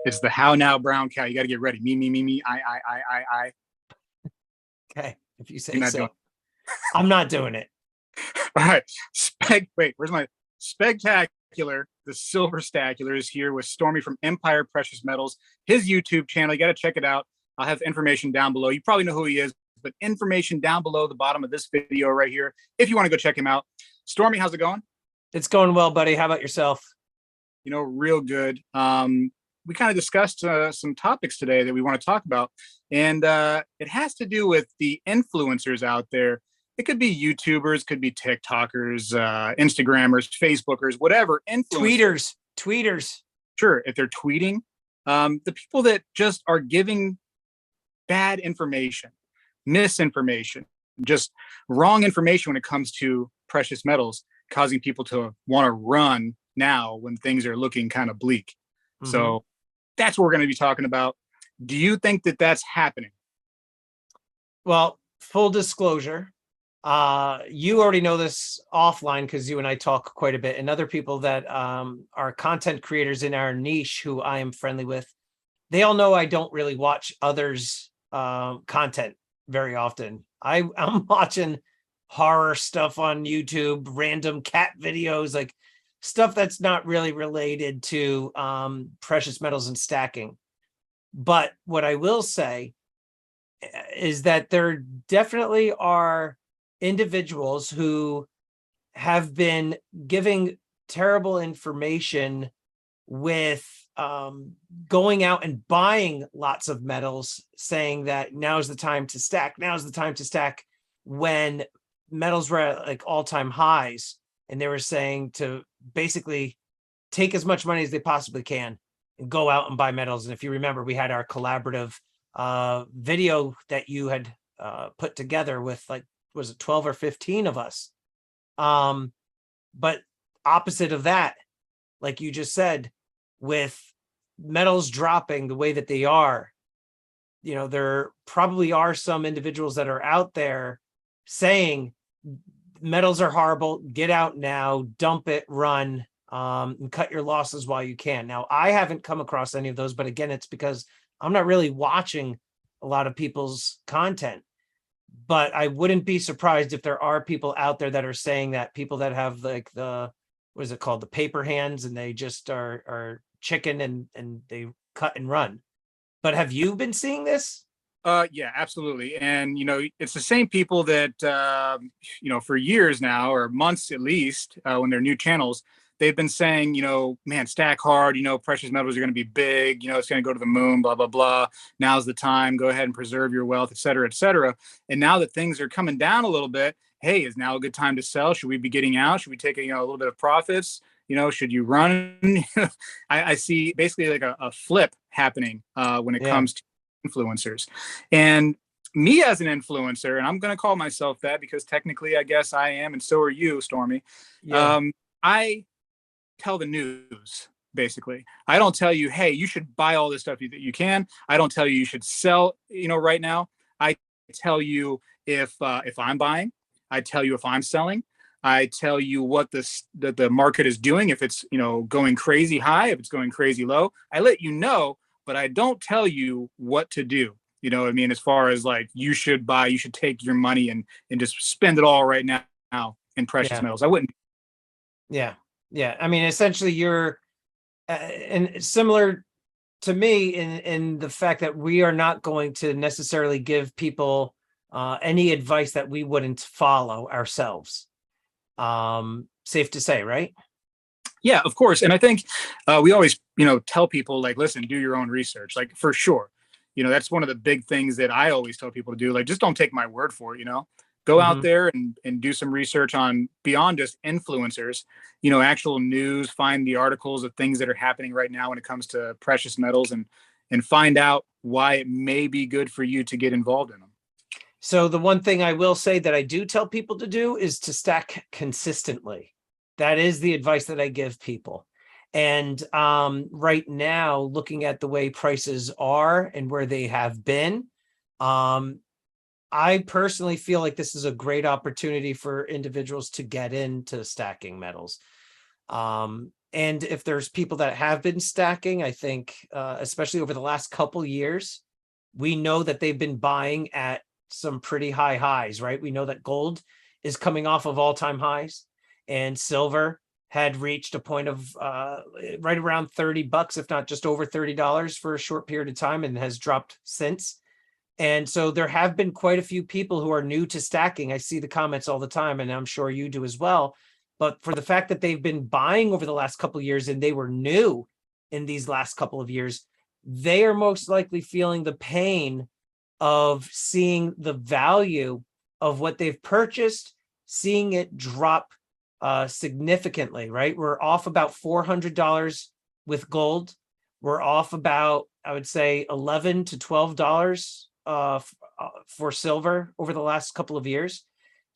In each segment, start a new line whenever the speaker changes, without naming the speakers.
It's the how now brown cow. You got to get ready. Me. I.
Okay, if you
You're
say
not
so.
doing.
I'm not doing it.
All right. Wait, where's my Spegtacular? The Silver Stacular is here with Stormy from Empire Precious Metals. His YouTube channel. You got to check it out. I'll have information down below. You probably know who he is, but information down below the bottom of this video right here if you want to go check him out. Stormy, how's it going?
It's going well, buddy. How about yourself?
Real good. We kind of discussed some topics today that we want to talk about, and it has to do with the influencers out there. It could be YouTubers, could be TikTokers, Instagrammers, Facebookers, whatever.
Tweeters.
Sure, if they're tweeting, the people that just are giving bad information, misinformation, just wrong information when it comes to precious metals, causing people to want to run now when things are looking kind of bleak. Mm-hmm. So that's what we're going to be talking about. Do you think that that's happening?
Well, full disclosure, you already know this offline because you and I talk quite a bit, and other people that are content creators in our niche who I am friendly with, they all know I don't really watch others' content very often. I'm watching horror stuff on YouTube, random cat videos, like stuff that's not really related to precious metals and stacking. But what I will say is that there definitely are individuals who have been giving terrible information with going out and buying lots of metals, saying that now's the time to stack, when metals were at like all-time highs. And they were saying to basically take as much money as they possibly can and go out and buy metals. And if you remember, we had our collaborative video that you had put together with, like, was it 12 or 15 of us? But opposite of that, like you just said, with metals dropping the way that they are, there probably are some individuals that are out there saying metals are horrible, get out now, dump it, run, and cut your losses while you can. Now, I haven't come across any of those, but again, it's because I'm not really watching a lot of people's content. But I wouldn't be surprised if there are people out there that are saying that, people that have like what is it called? The paper hands, and they just are chicken and they cut and run. But have you been seeing this?
Yeah, absolutely. And, it's the same people that, for years now, or months at least, when they're new channels, they've been saying, man, stack hard, precious metals are going to be big, it's going to go to the moon, blah, blah, blah. Now's the time. Go ahead and preserve your wealth, et cetera, et cetera. And now that things are coming down a little bit, hey, is now a good time to sell? Should we be getting out? Should we take a little bit of profits? Should you run? I see basically like a flip happening when it comes to influencers. And me as an influencer, and I'm going to call myself that because technically I guess I am, and so are you, Stormy. I tell the news, basically. I don't tell you, hey, you should buy all this stuff that you can. I don't tell you should sell, right now. I tell you if I'm buying. I tell you if I'm selling. I tell you what the market is doing, if it's going crazy high, if it's going crazy low. I let you know, but I don't tell you what to do. You know what I mean? As far as like, you should buy, you should take your money and just spend it all right now in precious metals. I wouldn't.
Yeah. I mean, essentially you're and similar to me in the fact that we are not going to necessarily give people any advice that we wouldn't follow ourselves. Safe to say, right?
Yeah, of course. And I think we always, tell people, like, listen, do your own research, like, for sure. That's one of the big things that I always tell people to do. Like, just don't take my word for it, go out there and do some research on beyond just influencers, actual news, find the articles of things that are happening right now when it comes to precious metals, and find out why it may be good for you to get involved in them.
So the one thing I will say that I do tell people to do is to stack consistently. That is the advice that I give people. And right now, looking at the way prices are and where they have been, I personally feel like this is a great opportunity for individuals to get into stacking metals. And if there's people that have been stacking, I think, especially over the last couple years, we know that they've been buying at some pretty high highs, right? We know that gold is coming off of all-time highs, and silver had reached a point of right around $30, if not just over $30 for a short period of time, and has dropped since. And so there have been quite a few people who are new to stacking. I see the comments all the time, and I'm sure you do as well. But for the fact that they've been buying over the last couple of years and they were new in these last couple of years, they are most likely feeling the pain of seeing the value of what they've purchased, seeing it drop significantly, right? We're off about $400 with gold. We're off about, I would say, $11 to $12 for silver over the last couple of years.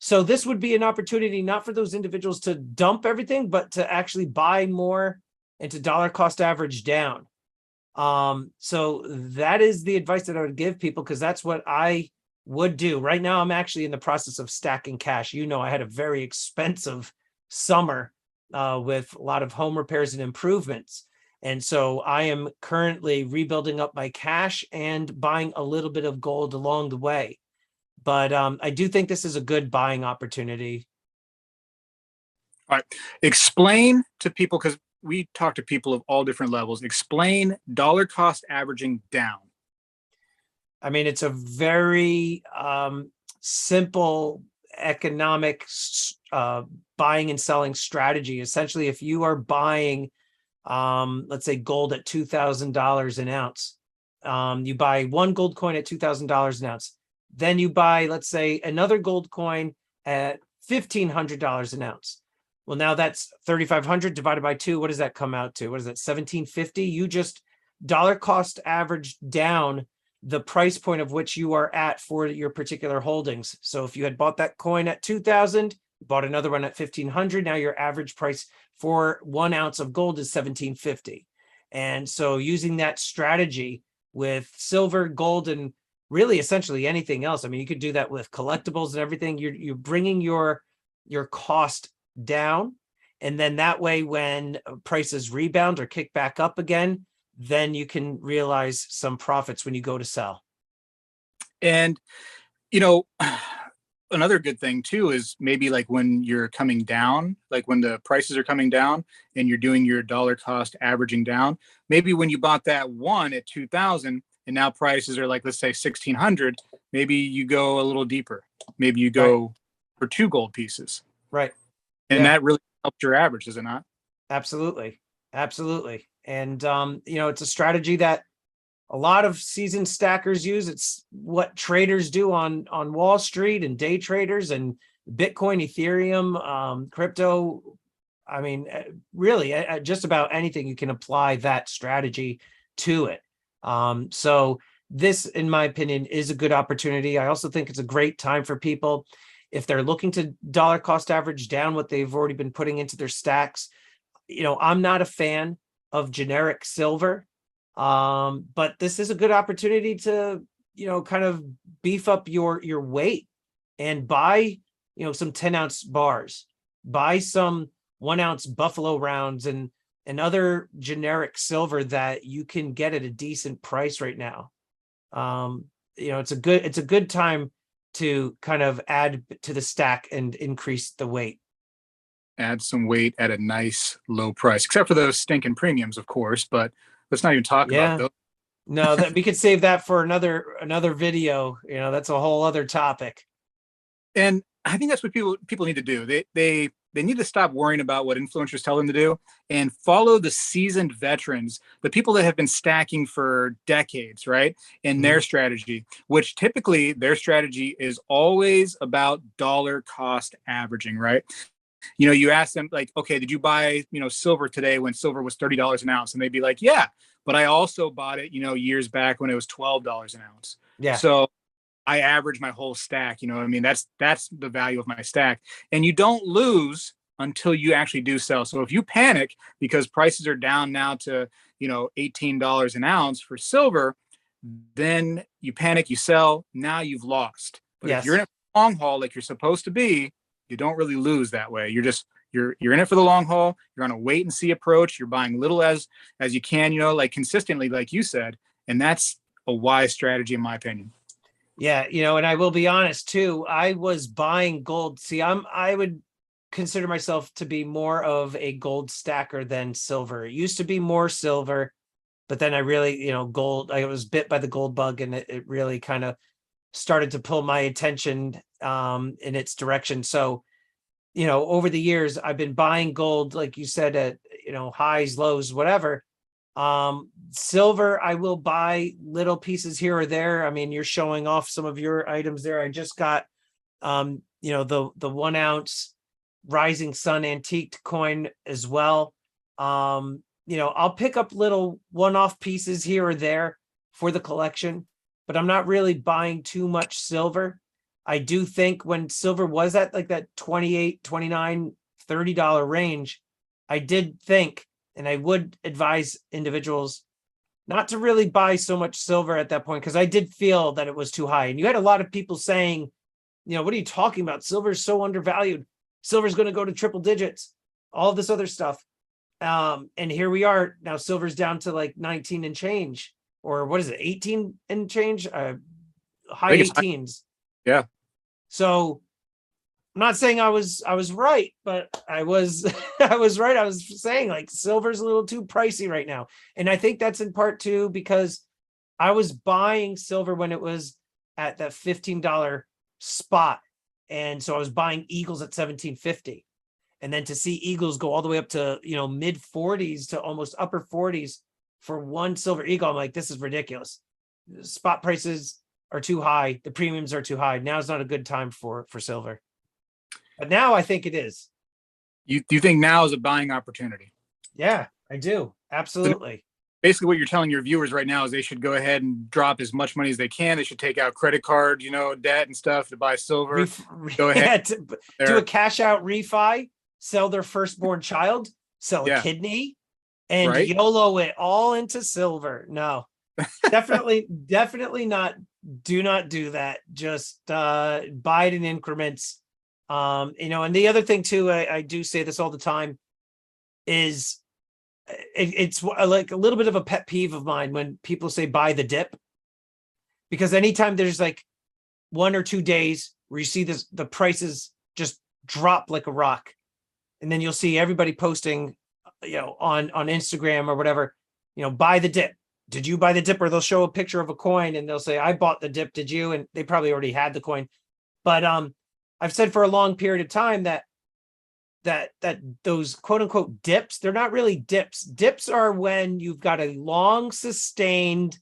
So this would be an opportunity not for those individuals to dump everything, but to actually buy more and to dollar cost average down. So that is the advice that I would give people, because that's what I would do. Right now, I'm actually in the process of stacking cash. You know, I had a very expensive summer with a lot of home repairs and improvements. And so I am currently rebuilding up my cash and buying a little bit of gold along the way. But I do think this is a good buying opportunity.
All right. Explain to people, because we talk to people of all different levels. Explain dollar cost averaging down.
I mean, it's a very simple economic buying and selling strategy. Essentially, if you are buying, let's say, gold at $2,000 an ounce, you buy one gold coin at $2,000 an ounce. Then you buy, let's say, another gold coin at $1,500 an ounce. Well, now that's 3,500 divided by 2. What does that come out to? What is that, 1,750? You just dollar cost average down the price point of which you are at for your particular holdings. So if you had bought that coin at 2,000, bought another one at 1,500, now your average price for 1 ounce of gold is 1,750. And so using that strategy with silver, gold, and really essentially anything else. I mean, you could do that with collectibles and everything. You're bringing your cost down, and then that way, when prices rebound or kick back up again, then you can realize some profits when you go to sell.
And you know, another good thing too is maybe like when you're coming down, like when the prices are coming down and you're doing your dollar cost averaging down, maybe when you bought that one at 2,000 and now prices are like, let's say 1,600, maybe you go a little deeper. Maybe you go for 2 gold pieces.
Right.
And that really helps your average, does it not?
Absolutely. Absolutely. And, you know, it's a strategy that a lot of seasoned stackers use. It's what traders do on Wall Street, and day traders, and Bitcoin, Ethereum, crypto. I mean, really, just about anything you can apply that strategy to it. So this, in my opinion, is a good opportunity. I also think it's a great time for people if they're looking to dollar cost average down what they've already been putting into their stacks. You know, I'm not a fan of generic silver, but this is a good opportunity to, you know, kind of beef up your weight and buy, you know, some 10-ounce bars, buy some 1-ounce buffalo rounds, and other generic silver that you can get at a decent price right now. You know, it's a good time to kind of add to the stack and increase the weight.
Add some weight at a nice low price, except for those stinking premiums, of course, but let's not even talk about those.
No, that we could save that for another video. You know, that's a whole other topic.
And I think that's what people need to do. They need to stop worrying about what influencers tell them to do and follow the seasoned veterans, the people that have been stacking for decades, right? And their strategy, which typically their strategy is always about dollar cost averaging, right? You know, you ask them like, okay, did you buy, you know, silver today when silver was $30 an ounce? And they'd be like, yeah, but I also bought it, you know, years back when it was $12 an ounce.
Yeah.
So I average my whole stack, you know what I mean? That's the value of my stack. And you don't lose until you actually do sell. So if you panic because prices are down now to, you know, $18 an ounce for silver, then you panic, you sell, now you've lost. But if you're in a long haul like you're supposed to be, you don't really lose that way. You're you're in it for the long haul. You're on a wait and see approach. You're buying little as you can, like consistently, like you said, and that's a wise strategy in my opinion.
Yeah, and I will be honest too. I was buying gold. See, I would consider myself to be more of a gold stacker than silver. It used to be more silver, but then I really, gold, I was bit by the gold bug, and it really kind of started to pull my attention in its direction. So, over the years, I've been buying gold, like you said, at, highs, lows, whatever. Silver, I will buy little pieces here or there. I mean, you're showing off some of your items there. I just got, the 1 ounce Rising Sun antiqued coin as well. I'll pick up little one-off pieces here or there for the collection, but I'm not really buying too much silver. I do think when silver was at like that 28, 29, $30 range, I did think, and I would advise individuals not to really buy so much silver at that point, because I did feel that it was too high. And you had a lot of people saying, what are you talking about? Silver is so undervalued. Silver's going to go to triple digits, all of this other stuff. And here we are now, silver's down to like 19 and change, or what is it, 18 and change, high 18s.
Yeah.
So I'm not saying I was right, but I was I was right. I was saying like silver's a little too pricey right now. And I think that's in part too because I was buying silver when it was at that $15 spot. And so I was buying Eagles at $17.50. And then to see Eagles go all the way up to, mid 40s to almost upper 40s for one silver Eagle, I'm like, this is ridiculous. Spot prices are too high. The premiums are too high. Now is not a good time for silver. But now I think it is.
You think now is a buying opportunity?
Yeah, I do. Absolutely.
So basically what you're telling your viewers right now is they should go ahead and drop as much money as they can. They should take out credit card, debt and stuff to buy silver. Go ahead.
Do a cash out refi, sell their firstborn child, sell a kidney, and right? YOLO it all into silver. No, definitely not. Do not do that. Just buy it in increments. And the other thing too, I do say this all the time, is it's like a little bit of a pet peeve of mine when people say buy the dip, because anytime there's like 1 or 2 days where you see the prices just drop like a rock, and then you'll see everybody posting, on Instagram or whatever, buy the dip. Did you buy the dip? Or they'll show a picture of a coin and they'll say, I bought the dip. Did you? And they probably already had the coin. But I've said for a long period of time that those quote unquote dips, they're not really dips. Dips are when you've got a long sustained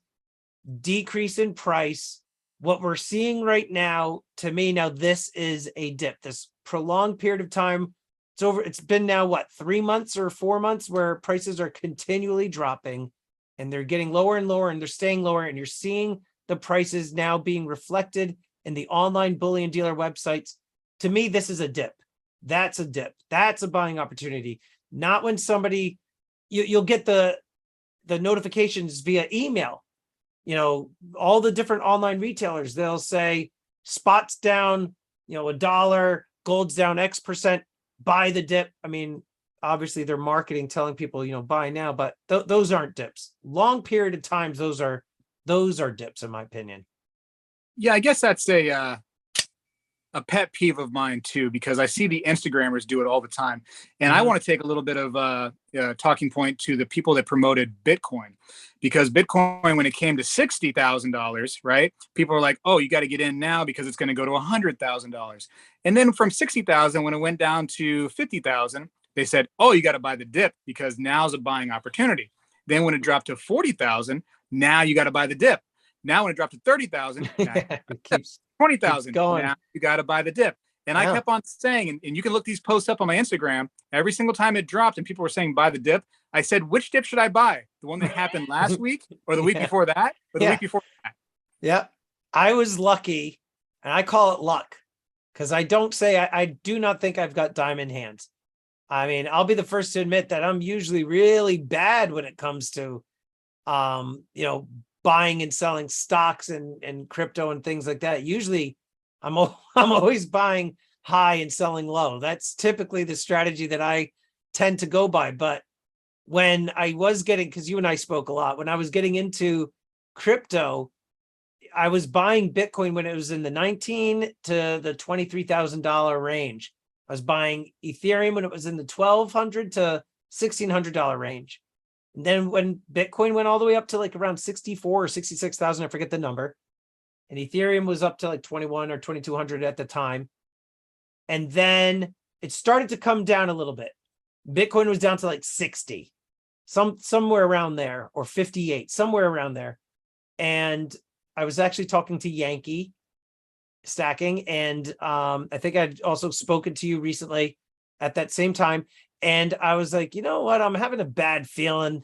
decrease in price. What we're seeing right now, to me, now this is a dip. This prolonged period of time, it's been now what, 3 months or 4 months where prices are continually dropping, and they're getting lower and lower, and they're staying lower, and you're seeing the prices now being reflected in the online bullion dealer websites. To me, this is a dip. That's a dip. That's a buying opportunity. Not when somebody, you'll get the notifications via email. All the different online retailers, they'll say spots down, $1, gold's down X%, buy the dip. I mean, obviously they're marketing, telling people, buy now, but those aren't dips. Long period of times, those are dips, in my opinion.
Yeah, I guess that's a pet peeve of mine too, because I see the Instagrammers do it all the time. And I want to take a little bit of talking point to the people that promoted Bitcoin, because Bitcoin, when it came to $60,000, right? People are like, oh, you got to get in now because it's going to go to $100,000. And then from 60,000, when it went down to 50,000, they said, oh, you got to buy the dip because now's a buying opportunity. Then when it dropped to 40,000, now you got to buy the dip. Now when it dropped to 30,000, it keeps 20,000. Now you got to buy the dip. And I kept on saying, and you can look these posts up on my Instagram, every single time it dropped and people were saying, buy the dip. I said, which dip should I buy? The one that happened last week or the week before that or the week before that?
Yeah. I was lucky, and I call it luck, because I don't say, I do not think I've got diamond hands. I mean, I'll be the first to admit that I'm usually really bad when it comes to, buying and selling stocks and crypto and things like that. Usually I'm always buying high and selling low. That's typically the strategy that I tend to go by. But when I was getting, because you and I spoke a lot, when I was getting into crypto, I was buying Bitcoin when it was in the 19 to the $23,000 range. I was buying Ethereum when it was in the $1,200 to $1,600 range. And then when Bitcoin went all the way up to like around 64 or 66,000, I forget the number. And Ethereum was up to like 21 or 2,200 at the time. And then it started to come down a little bit. Bitcoin was down to like 60, somewhere around there, or 58, somewhere around there. And I was actually talking to Yankee Stacking, and I think I'd also spoken to you recently at that same time. And I was like, you know what? I'm having a bad feeling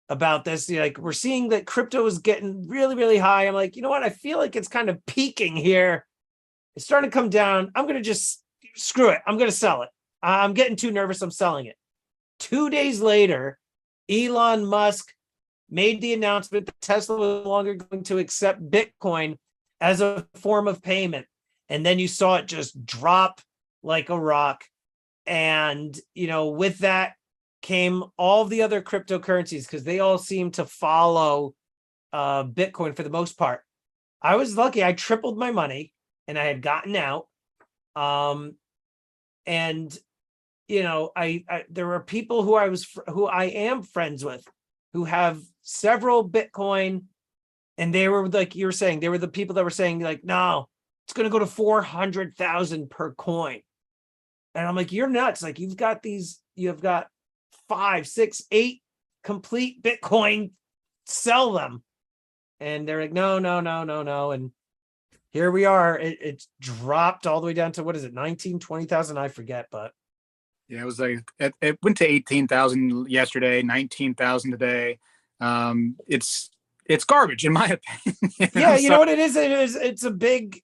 about this. Like, we're seeing that crypto is getting really, really high. I'm like, you know what? I feel like it's kind of peaking here. It's starting to come down. I'm going to just screw it. I'm going to sell it. I'm getting too nervous. I'm selling it. 2 days later, Elon Musk made the announcement that Tesla was no longer going to accept Bitcoin as a form of payment. And then you saw it just drop like a rock. And, with that came all the other cryptocurrencies, because they all seem to follow Bitcoin for the most part. I was lucky. I tripled my money and I had gotten out. And I there were people who I am friends with who have several Bitcoin, and they were like you were saying, they were the people that were saying like, no, it's going to go to 400,000 per coin. And I'm like, you're nuts. Like, you've got 5, 6, 8 complete Bitcoin, sell them. And they're like, no. And here we are. It's dropped all the way down to, what is it, 19, 20,000? I forget, but
Yeah, it was like it went to 18,000 yesterday, 19,000 today. It's garbage in my opinion.
yeah, you know what it is? It's a big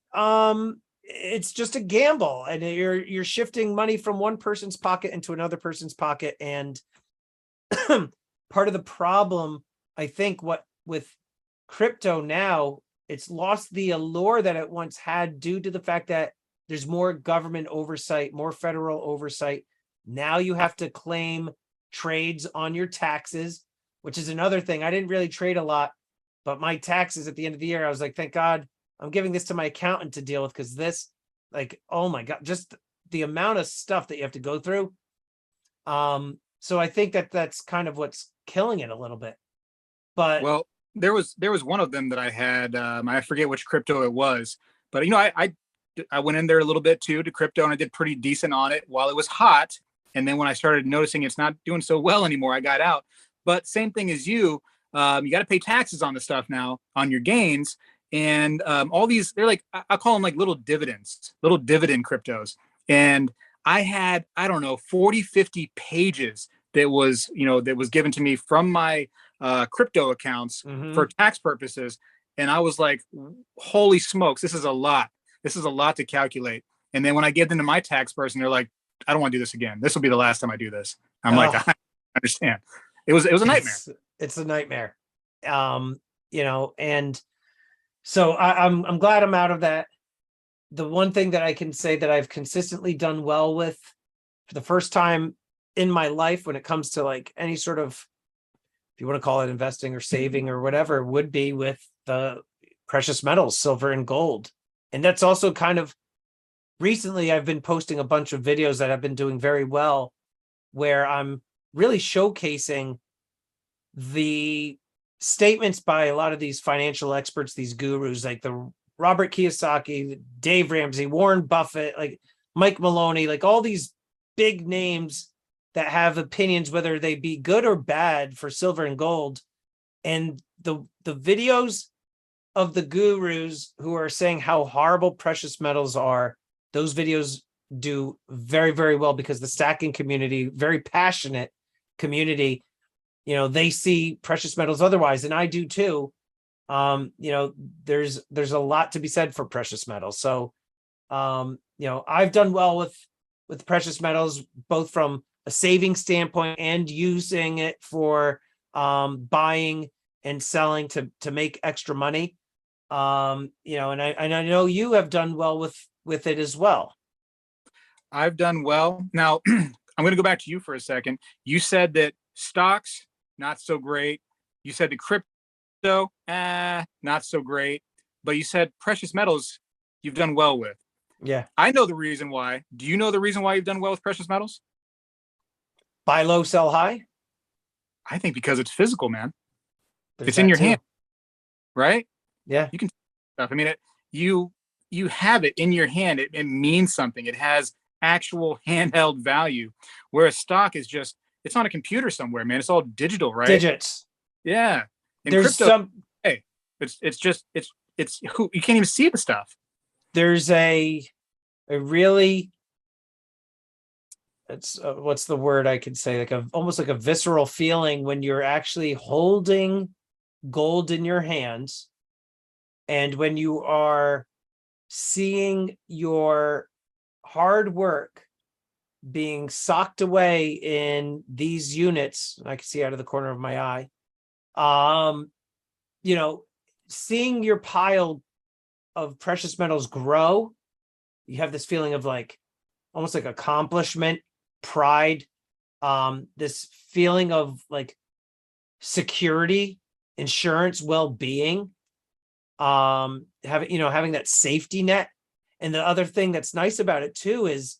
it's just a gamble, and you're shifting money from one person's pocket into another person's pocket. And part of the problem, I think, what with crypto now, it's lost the allure that it once had due to the fact that there's more government oversight, more federal oversight. Now you have to claim trades on your taxes, which is another thing. I didn't really trade a lot, but my taxes at the end of the year, I was like, thank God I'm giving this to my accountant to deal with, because this, like, oh my God, just the amount of stuff that you have to go through. So I think that's kind of what's killing it a little bit. But
well, there was one of them that I had. I forget which crypto it was, but I went in there a little bit too to crypto, and I did pretty decent on it while it was hot. And then when I started noticing it's not doing so well anymore, I got out. But same thing as you got to pay taxes on the stuff now on your gains. And all these, they're like, I call them like little dividend cryptos. And I had, I don't know, 40, 50 pages that was given to me from my crypto accounts for tax purposes. And I was like, holy smokes, this is a lot. This is a lot to calculate. And then when I give them to my tax person, they're like, I don't want to do this again. This will be the last time I do this. I'm like, I understand. It was a nightmare.
It's a nightmare. And so I'm glad I'm out of that. The one thing that I can say that I've consistently done well with for the first time in my life when it comes to like any sort of, if you want to call it investing or saving or whatever, would be with the precious metals, silver and gold. And that's also kind of recently I've been posting a bunch of videos that have been doing very well, where I'm really showcasing the statements by a lot of these financial experts, these gurus, like the Robert Kiyosaki, Dave Ramsey, Warren Buffett, like Mike Maloney, like all these big names that have opinions, whether they be good or bad, for silver and gold. And the videos of the gurus who are saying how horrible precious metals are, those videos do very, very well, because the stacking community, very passionate community, they see precious metals otherwise, and I do too. There's a lot to be said for precious metals. So, I've done well with precious metals, both from a saving standpoint and using it for buying and selling to make extra money. And I know you have done well with it as well.
I've done well. Now, I'm going to go back to you for a second. You said that stocks, not so great. You said the crypto, not so great. But you said precious metals, you've done well with.
Yeah.
I know the reason why. Do you know the reason why you've done well with precious metals?
Buy low, sell high.
I think because it's physical, man.
There's
It's in
that
your
too.
hand, right?
Yeah.
You can stuff. I mean, you have it in your hand. It means something. It has actual handheld value. Whereas stock is just it's on a computer somewhere, man. It's all digital, right?
Digits.
Yeah. And
There's
crypto,
some,
hey, it's just it's who you can't even see the stuff.
there's a really, it's what's the word I could say, like a almost like a visceral feeling when you're actually holding gold in your hands, and when you are seeing your hard work being socked away in these units. I can see out of the corner of my eye. You know, seeing your pile of precious metals grow, you have this feeling of like almost like accomplishment, pride, this feeling of like security, insurance, well-being, having that safety net. And the other thing that's nice about it too is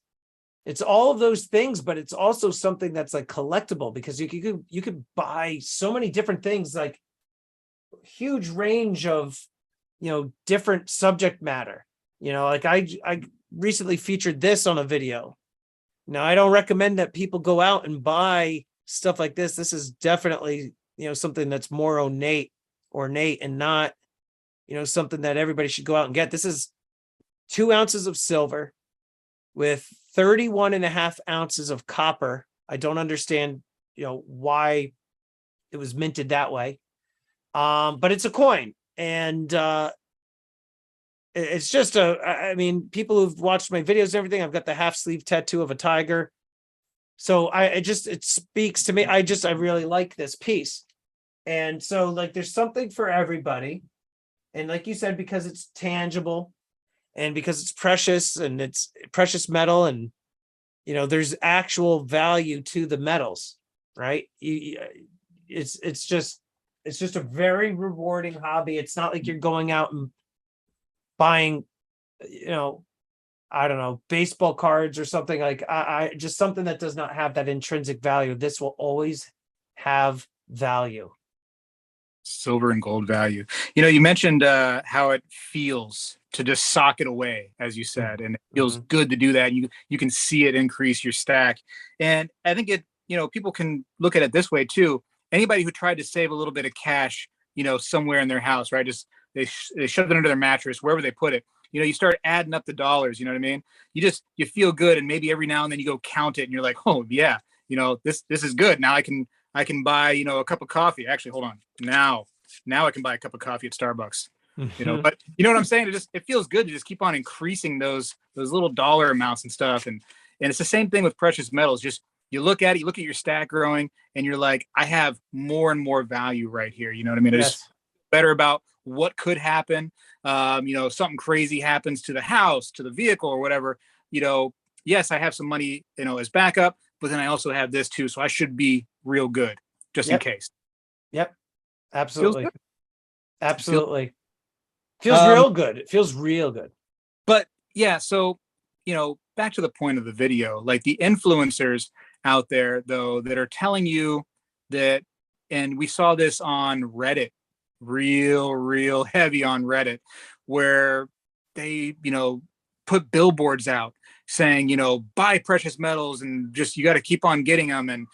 it's all of those things, but it's also something that's like collectible, because you could buy so many different things, like huge range of different subject matter. Like I recently featured this on a video. Now, I don't recommend that people go out and buy stuff like this. This is definitely something that's more ornate and not something that everybody should go out and get. This is 2 ounces of silver with 31.5 ounces of copper. I don't understand why it was minted that way, but it's a coin. And it's just I mean, people who've watched my videos and everything, I've got the half sleeve tattoo of a tiger. So it speaks to me. I really like this piece. And so like there's something for everybody. And like you said, because it's tangible and because it's precious and it's precious metal, and there's actual value to the metals, right? It's just a very rewarding hobby. It's not like you're going out and buying, I don't know, baseball cards or something. Like I just something that does not have that intrinsic value. This will always have value.
Silver and gold value. You mentioned how it feels to just sock it away, as you said, and it feels good to do that. You can see it increase your stack, and I think people can look at it this way too. Anybody who tried to save a little bit of cash, somewhere in their house, right? Just they shove it under their mattress, wherever they put it. You start adding up the dollars. You know what I mean? You feel good, and maybe every now and then you go count it, and you're like, oh yeah, this is good. Now I can buy a cup of coffee. Actually, hold on. Now I can buy a cup of coffee at Starbucks. But you know what I'm saying? It feels good to just keep on increasing those little dollar amounts and stuff. And it's the same thing with precious metals. Just you look at it, you look at your stack growing, and you're like, I have more and more value right here. You know what I mean?
Yes.
I just better about what could happen. Something crazy happens to the house, to the vehicle, or whatever. Yes, I have some money, as backup, but then I also have this too, so I should be real good just in case.
Yep. Absolutely. Absolutely.
Feels
real good. It feels real good.
But yeah, so back to the point of the video, like the influencers out there though that are telling you that, and we saw this on Reddit, real heavy on Reddit, where they put billboards out saying buy precious metals and just you got to keep on getting them. And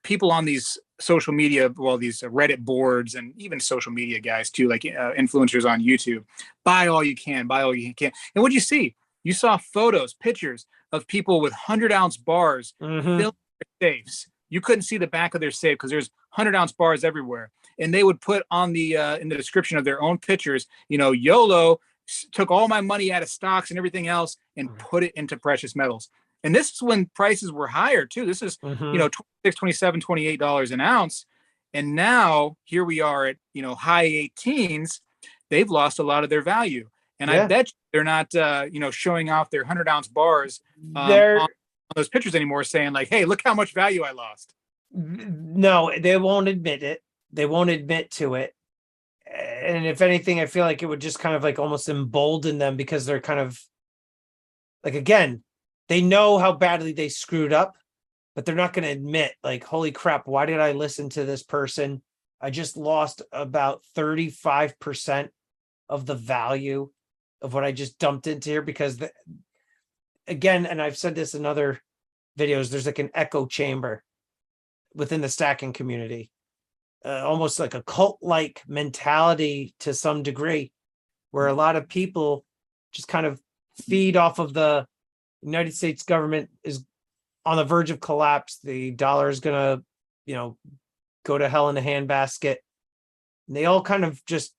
people on these social media, well, these Reddit boards and even social media guys too, like influencers on YouTube, buy all you can. And what'd you see? You saw photos, pictures of people with 100-ounce bars filling their safes. You couldn't see the back of their safe because there's 100-ounce bars everywhere. And they would put on the in the description of their own pictures, YOLO, took all my money out of stocks and everything else and put it into precious metals. And this is when prices were higher too. This is, $26, $27, $28 an ounce. And now here we are at, high 18s. They've lost a lot of their value. And I
Yeah,
bet they're not, showing off their 100-ounce bars
they're
on those pictures anymore, saying like, "Hey, look how much value I lost."
no, they won't admit it. They won't admit to it. And if anything, I feel like it would just kind of like almost embolden them because they're kind of like, again, they know how badly they screwed up, but they're not going to admit, like, holy crap, why did I listen to this person? I just lost about 35% of the value of what I just dumped into here because again, and I've said this in other videos, there's like an echo chamber within the stacking community, almost like a cult-like mentality to some degree, where a lot of people just kind of feed off of the United States government is on the verge of collapse. The dollar is gonna, go to hell in a handbasket. And they all kind of just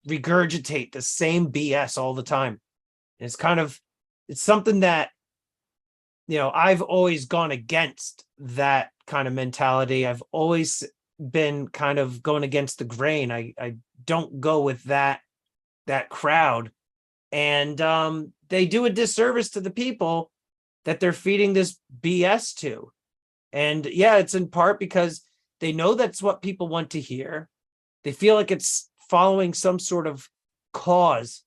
regurgitate the same BS all the time. And it's something that, I've always gone against that kind of mentality. I've always been kind of going against the grain. I don't go with that crowd. And they do a disservice to the people that they're feeding this BS to. And yeah, it's in part because they know that's what people want to hear. They feel like it's following some sort of cause.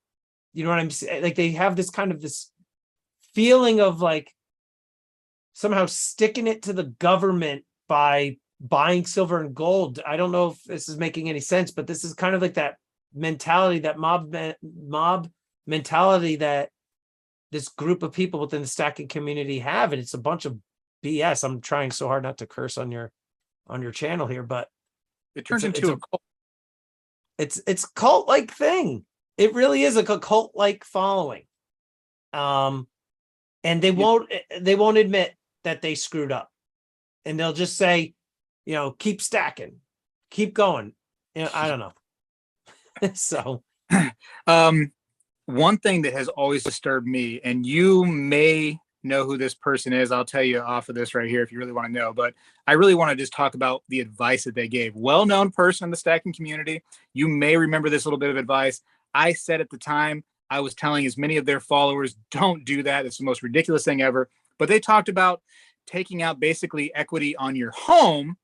You know what I'm saying? Like they have this feeling of like somehow sticking it to the government by buying silver and gold. I don't know if this is making any sense, but this is kind of like that mentality, that mob mentality that this group of people within the stacking community have, and it's a bunch of BS. I'm trying so hard not to curse on your channel here, but
It turns into a cult.
it's cult like thing. It really is a cult like following. And they won't admit that they screwed up, and they'll just say, keep stacking, keep going. I don't know. So
One thing that has always disturbed me, and you may know who this person is, I'll tell you off of this right here if you really want to know, but I really want to just talk about the advice that they gave. Well-known person in the stacking community. You may remember this little bit of advice. I said at the time, I was telling as many of their followers, don't do that. It's the most ridiculous thing ever. But they talked about taking out basically equity on your home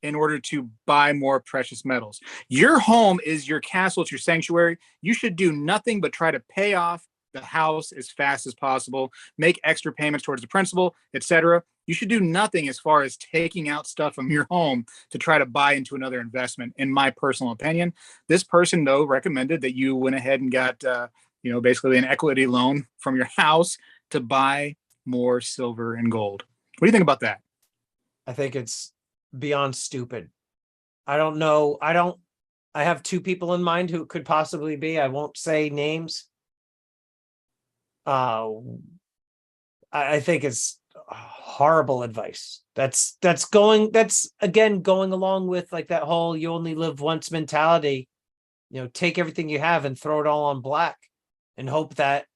in order to buy more precious metals. Your home is your castle, it's your sanctuary. You should do nothing but try to pay off the house as fast as possible, make extra payments towards the principal, etc. You should do nothing as far as taking out stuff from your home to try to buy into another investment, in my personal opinion. This person, though, recommended that you went ahead and got, basically an equity loan from your house to buy more silver and gold. What do you think about that?
I think it's beyond stupid. I don't know. I have two people in mind who it could possibly be. I won't say names. I think it's horrible advice. That's again going along with like that whole you only live once mentality. Take everything you have and throw it all on black and hope that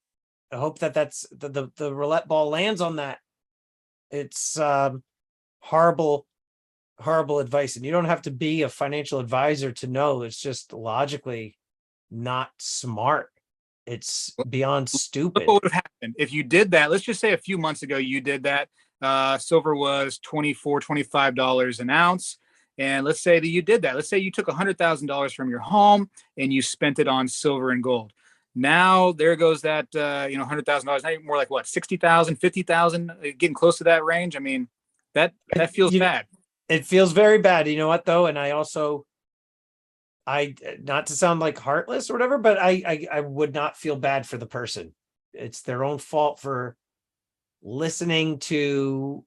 that's the roulette ball lands on that. It's horrible advice, and you don't have to be a financial advisor to know it's just logically not smart. It's beyond
Look
stupid.
what would have happened if you did that. Let's just say a few months ago you did that. Silver was $25 an ounce. And let's say that you did that. Let's say you took $100,000 from your home and you spent it on silver and gold. Now there goes that $100,000. Now you're more like what, 60,000, 50,000, getting close to that range. I mean, that feels bad.
It feels very bad. You know what though? And I not to sound like heartless or whatever, but I would not feel bad for the person. It's their own fault for listening to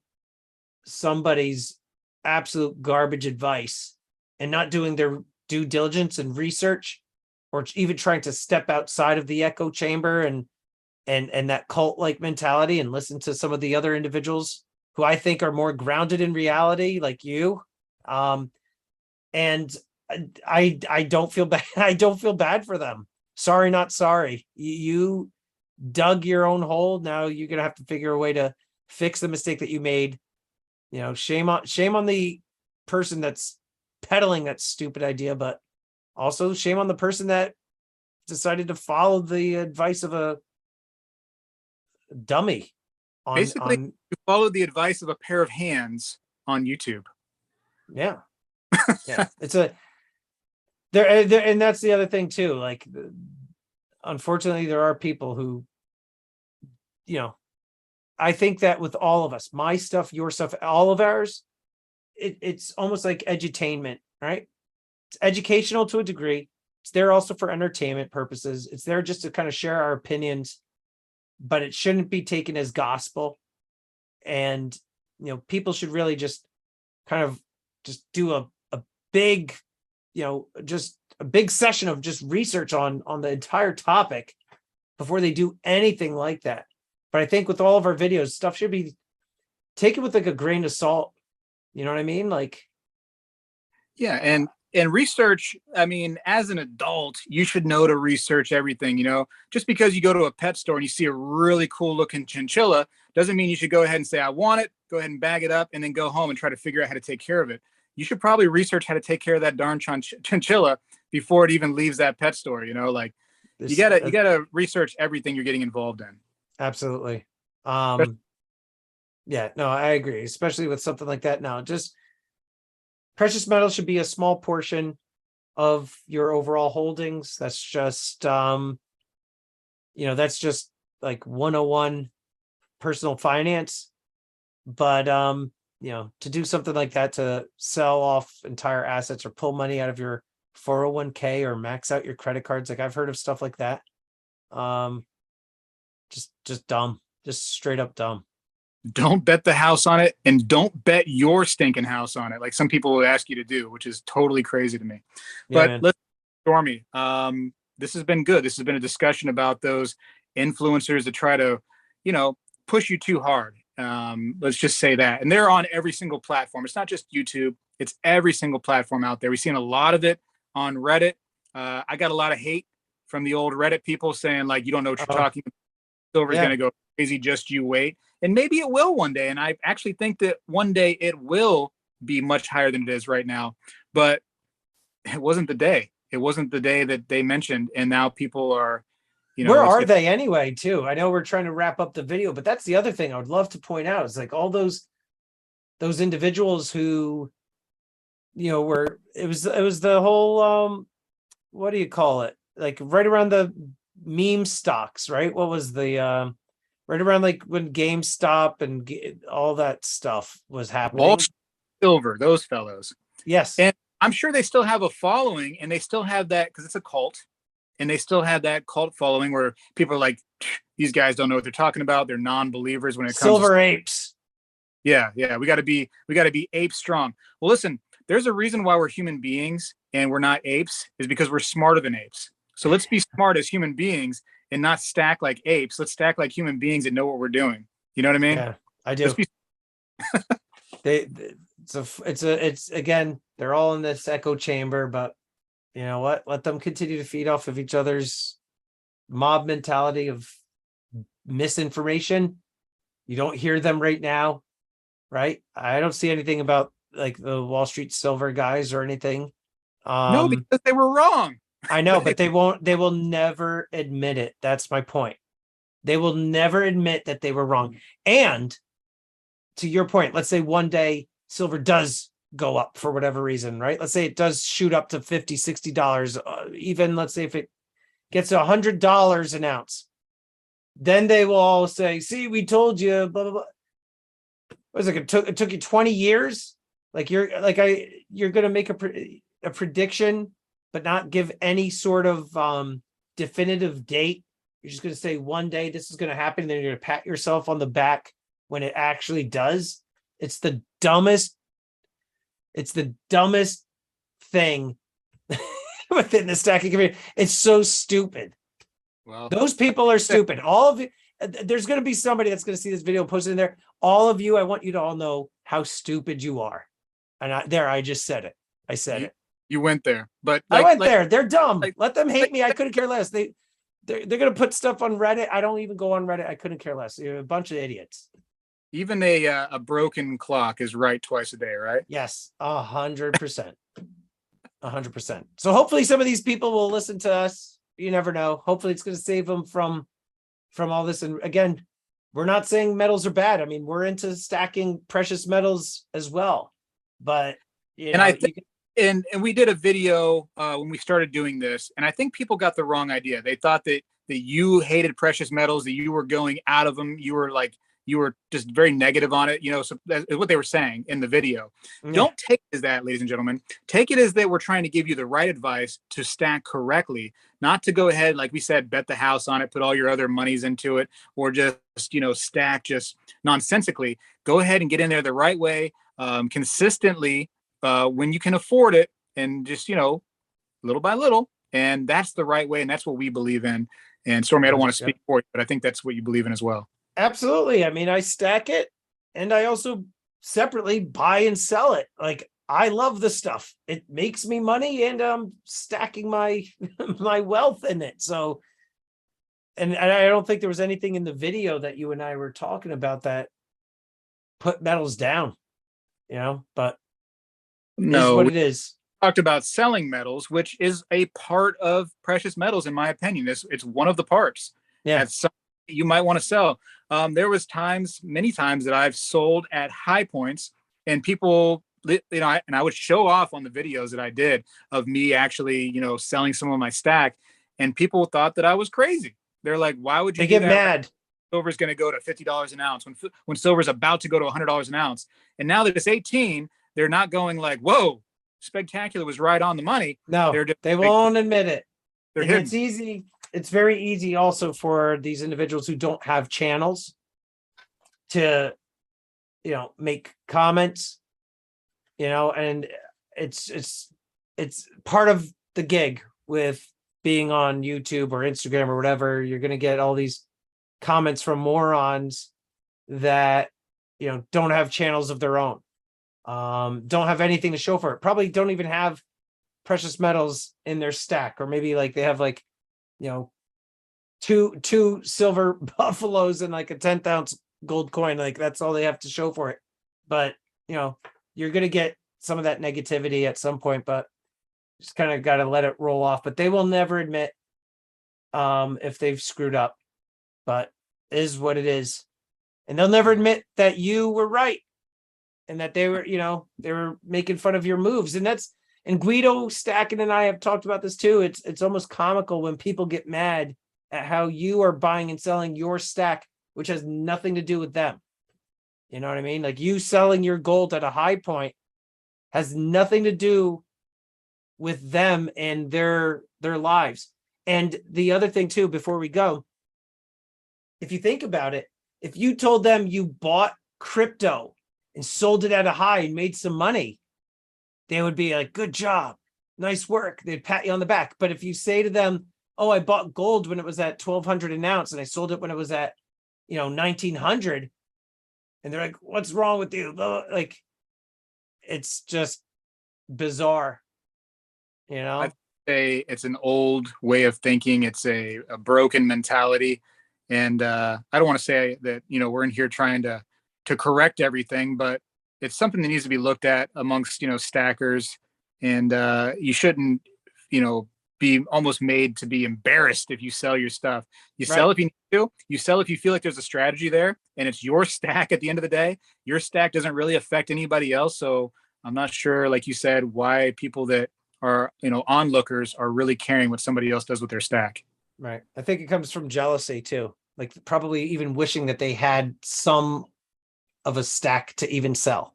somebody's absolute garbage advice and not doing their due diligence and research, or even trying to step outside of the echo chamber and that cult like mentality and listen to some of the other individuals who I think are more grounded in reality, like you. And I don't feel bad. I don't feel bad for them. Sorry, not sorry. You dug your own hole. Now you're gonna have to figure a way to fix the mistake that you made. Shame on the person that's peddling that stupid idea, but also shame on the person that decided to follow the advice of a dummy
Basically,
on
you followed the advice of a pair of hands on YouTube.
yeah. Yeah. It's a there, and that's the other thing too. Like, unfortunately, there are people who, you know, I think that with all of us, my stuff, your stuff, all of ours, it's almost like edutainment, right? It's educational to a degree. It's there also for entertainment purposes. It's there just to kind of share our opinions, but it shouldn't be taken as gospel. And, people should really just kind of just do a big, just a big session of just research on the entire topic before they do anything like that. But I think with all of our videos, stuff should be taken with like a grain of salt. You know what I mean? Like,
yeah, and research, I mean, as an adult, you should know to research everything, just because you go to a pet store and you see a really cool looking chinchilla doesn't mean you should go ahead and say, I want it, go ahead and bag it up and then go home and try to figure out how to take care of it. You should probably research how to take care of that darn chinchilla before it even leaves that pet store, like you gotta research everything you're getting involved in.
Absolutely. Yeah, no, I agree, especially with something like that. Now, just precious metals should be a small portion of your overall holdings. That's just that's just like 101 personal finance. But to do something like that, to sell off entire assets or pull money out of your 401k or max out your credit cards, like I've heard of stuff like that. Just dumb, just straight up dumb.
Don't bet the house on it, and don't bet your stinking house on it, like some people will ask you to do, which is totally crazy to me.
Yeah,
but let's, Stormy, this has been good. This has been a discussion about those influencers that try to, push you too hard. Let's just say that. And they're on every single platform. It's not just YouTube. It's every single platform out there. We've seen a lot of it on Reddit. I got a lot of hate from the old Reddit people saying, like, you don't know what you're talking about. Silver's going to go crazy. Just you wait. And maybe it will one day. And I actually think that one day it will be much higher than it is right now. But it wasn't the day. It wasn't the day that they mentioned. And now people are,
where are they anyway, too? I know we're trying to wrap up the video, but that's the other thing I would love to point out is like all those individuals who, it was the whole, what do you call it? Like right around the meme stocks, right? What was the, right around like when GameStop and all that stuff was happening.
Wall Silver, those fellows.
Yes.
And I'm sure they still have a following, and they still have that because it's a cult, and they still have that cult following where people are like, these guys don't know what they're talking about. They're non-believers when it comes
Silver apes.
Yeah. We got to be ape strong. Well, listen, there's a reason why we're human beings and we're not apes, is because we're smarter than apes. So let's be smart as human beings and not stack like apes. Let's stack like human beings that know what we're doing. You know what I mean?
Yeah, I do. It's again, they're all in this echo chamber, but you know what? Let them continue to feed off of each other's mob mentality of misinformation. You don't hear them right now, right? I don't see anything about like the Wall Street Silver guys or anything.
No, because they were wrong.
I know, but they will never admit it. That's my point. They will never admit that they were wrong. And to your point, let's say one day silver does go up for whatever reason, right? Let's say it does shoot up to $50, $60. Even let's say if it gets $100 an ounce, then they will all say, see, we told you, blah, blah, blah. What was it? It took you 20 years. Like you're going to make a prediction, but not give any sort of definitive date. You're just going to say one day this is going to happen. And then you're going to pat yourself on the back when it actually does. It's the dumbest thing within the stacking community. It's so stupid. Well, those people are stupid. All of you, there's going to be somebody that's going to see this video posted in there. All of you, I want you to all know how stupid you are. And I just said it. I said it.
You went there, but
I went there. They're dumb. Let them hate me. I couldn't care less. They're going to put stuff on Reddit. I don't even go on Reddit. I couldn't care less. You're a bunch of idiots.
Even a broken clock is right twice a day, right?
Yes, 100%. 100%. So hopefully some of these people will listen to us, you never know. Hopefully it's going to save them from all this. And again, we're not saying metals are bad. I mean, we're into stacking precious metals as well. But
And I think, and we did a video when we started doing this, and I think people got the wrong idea. They thought that you hated precious metals, that you were going out of them. You were just very negative on it. So that's what they were saying in the video.
Yeah.
Don't take it as that, ladies and gentlemen. Take it as that we're trying to give you the right advice to stack correctly, not to go ahead, like we said, bet the house on it, put all your other monies into it, or just stack just nonsensically. Go ahead and get in there the right way, consistently, when you can afford it, and just little by little. And that's the right way, and that's what we believe in. And Stormy, I don't want to speak for you, but I think that's what you believe in as well.
Absolutely. I mean, I stack it, and I also separately buy and sell it. Like, I love the stuff. It makes me money, and I'm stacking my my wealth in it. So, and I don't think there was anything in the video that you and I were talking about that put metals down, but
no,
is what it is.
Talked about selling metals, which is a part of precious metals, in my opinion. It's one of the parts.
Yeah.
That's something you might want to sell. There was many times that I've sold at high points, and people, and I would show off on the videos that I did of me actually, selling some of my stack, and people thought that I was crazy. They're like, why would you
They get mad?
Silver's going to go to $50 an ounce when silver's about to go to $100 an ounce. And now that it's 18, they're not going like, whoa, Spegtacular was right on the money.
No, they won't admit it. It's easy. It's very easy also for these individuals who don't have channels to, make comments, and it's part of the gig with being on YouTube or Instagram or whatever. You're going to get all these comments from morons that, don't have channels of their own. Don't have anything to show for it. Probably don't even have precious metals in their stack, or maybe like they have like, two silver buffaloes and like a 10th ounce gold coin. Like, that's all they have to show for it. But, you're going to get some of that negativity at some point, but just kind of got to let it roll off. But they will never admit if they've screwed up, but it is what it is. And they'll never admit that you were right, and that they were, they were making fun of your moves. And Guido Stacking and I have talked about this too. It's almost comical when people get mad at how you are buying and selling your stack, which has nothing to do with them. You know what I mean? Like, you selling your gold at a high point has nothing to do with them and their lives. And the other thing too, before we go, if you think about it, if you told them you bought crypto and sold it at a high and made some money, they would be like, good job, nice work. They'd pat you on the back. But if you say to them, oh, I bought gold when it was at 1,200 an ounce and I sold it when it was at, 1,900, and they're like, what's wrong with you? Like, it's just bizarre.
I'd say it's an old way of thinking. It's a broken mentality. And I don't want to say that, we're in here trying to correct everything, but it's something that needs to be looked at amongst, stackers. And you shouldn't, be almost made to be embarrassed if you sell your stuff. You sell if you need to. You sell if you feel like there's a strategy there, and it's your stack at the end of the day. Your stack doesn't really affect anybody else. So I'm not sure, like you said, why people that are, onlookers are really caring what somebody else does with their stack.
Right. I think it comes from jealousy too. Like, probably even wishing that they had some of a stack to even sell.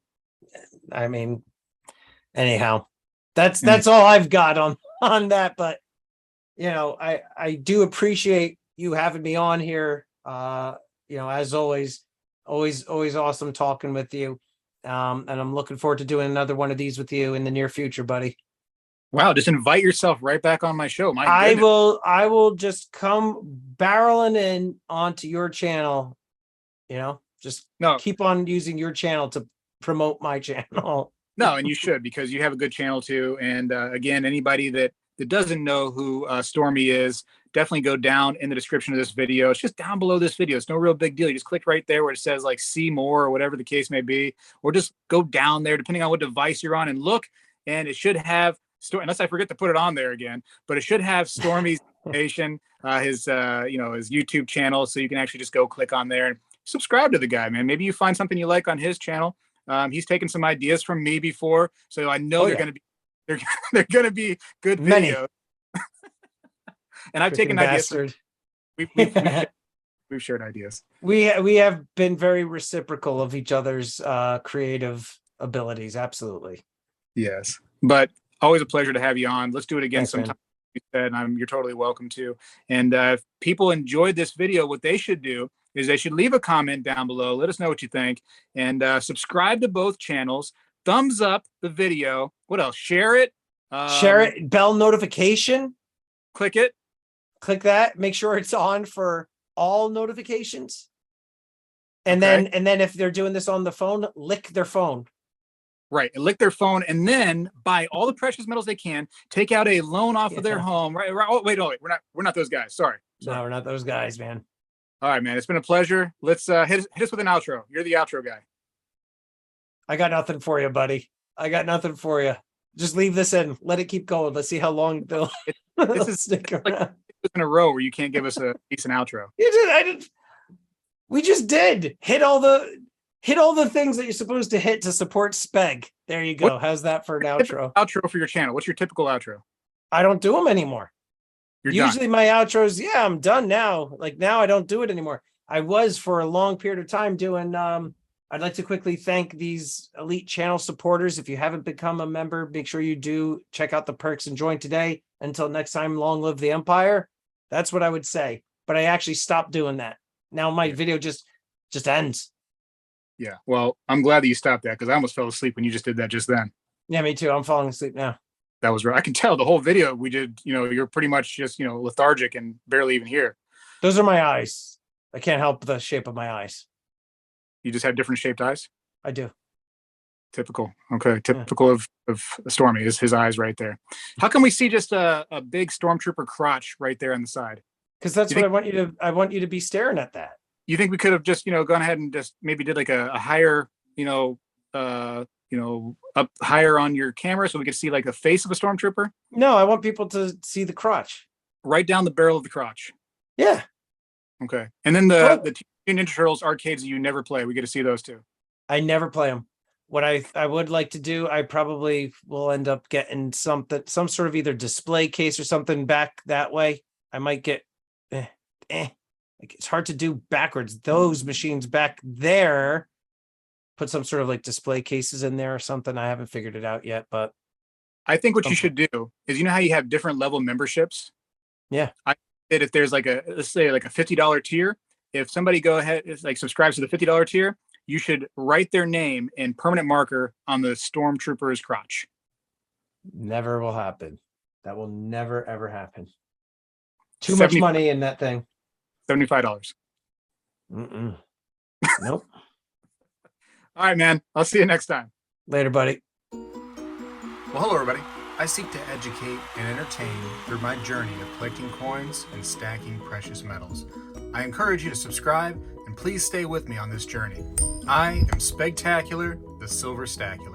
I mean, anyhow, that's all I've got on that. But, I do appreciate you having me on here. As always awesome talking with you. And I'm looking forward to doing another one of these with you in the near future, buddy.
Wow, just invite yourself right back on my show.
I will just come barreling in onto your channel, keep on using your channel to promote my channel.
No, and you should, because you have a good channel too. And again, anybody that doesn't know who Stormy is, definitely go down in the description of this video. It's just down below this video. It's no real big deal. You just click right there where it says like see more or whatever the case may be, or just go down there depending on what device you're on and look, and it should have, unless I forget to put it on there again, but it should have Stormy's information, his his YouTube channel, so you can actually just go click on there and subscribe to the guy, man. Maybe you find something you like on his channel. He's taken some ideas from me before, so I know they're going to be they're they're going to be good videos. And I've taken ideas. We've shared ideas.
We have been very reciprocal of each other's creative abilities. Absolutely.
Yes, but always a pleasure to have you on. Let's do it again sometime.
Man.
You said, and you're totally welcome to. And if people enjoyed this video, what they should do is they should leave a comment down below. Let us know what you think, and subscribe to both channels. Thumbs up the video. What else? Share it.
Share it. Bell notification.
Click it.
Click that. Make sure it's on for all notifications. And then if they're doing this on the phone, lick their phone.
Right, and lick their phone, and then buy all the precious metals they can. Take out a loan off of their home. Right. Oh, wait. We're not those guys. Sorry.
No, we're not those guys, man.
All right, man. It's been a pleasure. Let's hit us with an outro. You're the outro guy.
I got nothing for you, buddy. I got nothing for you. Just leave this in. Let it keep going. Let's see how long they'll.
This is
stick around.
Like in a row where you can't give us a decent outro.
You did. I did. We just did hit all the things that you're supposed to hit to support Speg. There you go. How's that for an outro?
Outro for your channel. What's your typical outro?
I don't do them anymore.
You're
Usually
done.
My outros, I'm done now. Like now I don't do it anymore. I was for a long period of time doing, I'd like to quickly thank these elite channel supporters. If you haven't become a member, make sure you do check out the perks and join today. Until next time, long live the Empire. That's what I would say. But I actually stopped doing that. Now my video just ends.
Yeah. Well, I'm glad that you stopped that because I almost fell asleep when you just did that just then.
Yeah, me too. I'm falling asleep now.
That was right. I can tell the whole video we did, you're pretty much just, lethargic and barely even here.
Those are my eyes. I can't help the shape of my eyes.
You just have different shaped eyes?
I do.
Typical. Okay. Typical of Stormy is his eyes right there. How can we see just a big stormtrooper crotch right there on the side?
Because that's what I want you to be staring at that.
You think we could have just, gone ahead and just maybe did like a higher, up higher on your camera so we could see like the face of a stormtrooper?
No, I want people to see the crotch.
Right down the barrel of the crotch.
Yeah. Okay.
And then the Ninja Turtles arcades that you never play, we get to see those too.
I never play them. What I would like to do, I probably will end up getting some sort of either display case or something back that way. I might get like it's hard to do backwards. Those machines back there, put some sort of like display cases in there or something. I haven't figured it out yet, but
I think what you should do is, how you have different level memberships?
Yeah.
I did if there's like let's say like a $50 tier, if somebody subscribes to the $50 tier, you should write their name in permanent marker on the stormtrooper's crotch.
Never will happen. That will never, ever happen. Too much money in that thing.
$75.
Nope.
All right, man. I'll see you next time.
Later, buddy.
Well, hello, everybody. I seek to educate and entertain through my journey of collecting coins and stacking precious metals. I encourage you to subscribe and please stay with me on this journey. I am Spegtacular, the Silver Stacular.